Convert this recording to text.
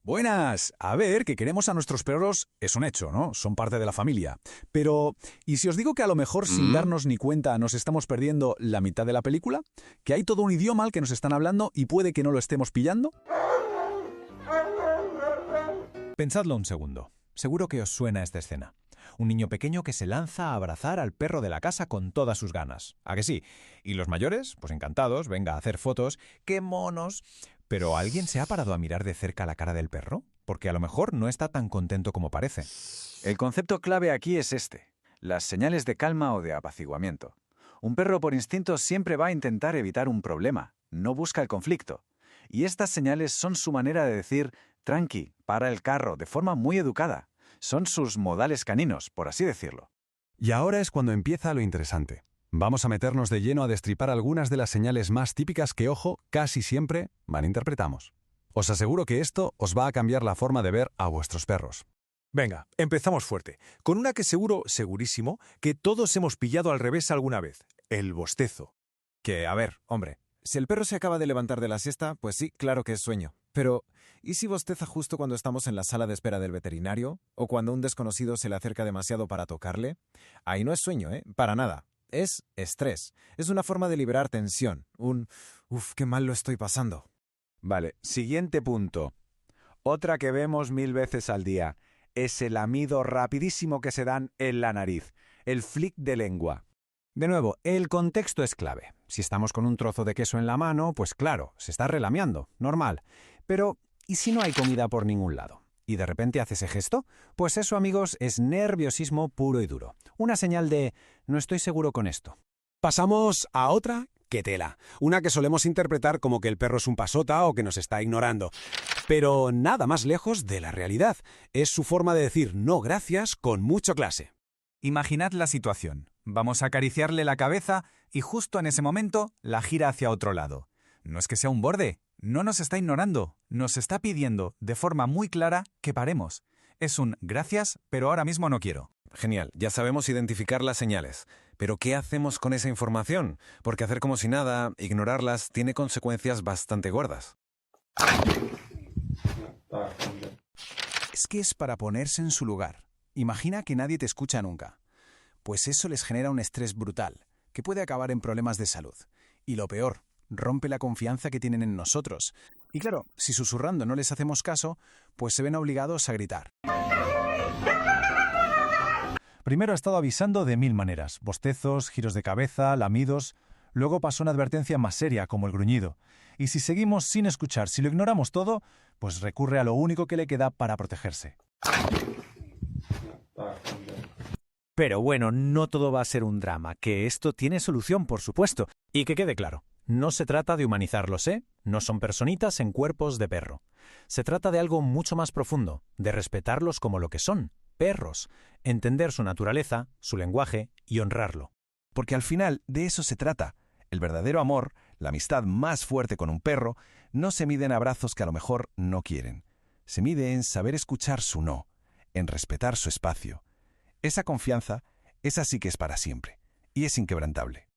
Buenas. A ver, que queremos a nuestros perros es un hecho, ¿no? Son parte de la familia. Pero, ¿y si os digo que a lo mejor sin darnos ni cuenta nos estamos perdiendo la mitad de la película? ¿Que hay todo un idioma al que nos están hablando y puede que no lo estemos pillando? Pensadlo un segundo. Seguro que os suena esta escena. Un niño pequeño que se lanza a abrazar al perro de la casa con todas sus ganas. ¿A que sí? Y los mayores, pues encantados, venga a hacer fotos. ¡Qué monos! ¿Pero alguien se ha parado a mirar de cerca la cara del perro? Porque a lo mejor no está tan contento como parece. El concepto clave aquí es este: las señales de calma o de apaciguamiento. Un perro por instinto siempre va a intentar evitar un problema, no busca el conflicto. Y estas señales son su manera de decir, tranqui, para el carro, de forma muy educada. Son sus modales caninos, por así decirlo. Y ahora es cuando empieza lo interesante. Vamos a meternos de lleno a destripar algunas de las señales más típicas que, ojo, casi siempre malinterpretamos. Os aseguro que esto os va a cambiar la forma de ver a vuestros perros. Venga, empezamos fuerte, con una que segurísimo, que todos hemos pillado al revés alguna vez: el bostezo. Que, a ver, hombre, si el perro se acaba de levantar de la siesta, pues sí, claro que es sueño. Pero, ¿y si bosteza justo cuando estamos en la sala de espera del veterinario? ¿O cuando un desconocido se le acerca demasiado para tocarle? Ahí no es sueño, para nada. Es estrés. Es una forma de liberar tensión. Qué mal lo estoy pasando. Vale, siguiente punto. Otra que vemos 1000 veces al día. Es el lamido rapidísimo que se dan en la nariz. El flick de lengua. De nuevo, el contexto es clave. Si estamos con un trozo de queso en la mano, pues claro, se está relamiando, normal. Pero, ¿y si no hay comida por ningún lado? ¿Y de repente hace ese gesto? Pues eso, amigos, es nerviosismo puro y duro. Una señal de no estoy seguro con esto. Pasamos a otra que tela. Una que solemos interpretar como que el perro es un pasota o que nos está ignorando. Pero nada más lejos de la realidad. Es su forma de decir no gracias con mucha clase. Imaginad la situación. Vamos a acariciarle la cabeza y justo en ese momento la gira hacia otro lado. No es que sea un borde, no nos está ignorando, nos está pidiendo de forma muy clara que paremos. Es un gracias, pero ahora mismo no quiero. Genial, ya sabemos identificar las señales. Pero ¿qué hacemos con esa información? Porque hacer como si nada, ignorarlas, tiene consecuencias bastante gordas. Es que es para ponerse en su lugar. Imagina que nadie te escucha nunca. Pues eso les genera un estrés brutal, que puede acabar en problemas de salud. Y lo peor, rompe la confianza que tienen en nosotros. Y claro, si susurrando no les hacemos caso, pues se ven obligados a gritar. Primero ha estado avisando de 1000 maneras. Bostezos, giros de cabeza, lamidos. Luego pasó una advertencia más seria, como el gruñido. Y si seguimos sin escuchar, si lo ignoramos todo, pues recurre a lo único que le queda para protegerse. Pero bueno, no todo va a ser un drama, que esto tiene solución, por supuesto. Y que quede claro, no se trata de humanizarlos, No son personitas en cuerpos de perro. Se trata de algo mucho más profundo, de respetarlos como lo que son, perros, entender su naturaleza, su lenguaje y honrarlo. Porque al final de eso se trata. El verdadero amor, la amistad más fuerte con un perro, no se mide en abrazos que a lo mejor no quieren. Se mide en saber escuchar su no, en respetar su espacio. Esa confianza, esa sí que es para siempre, y es inquebrantable.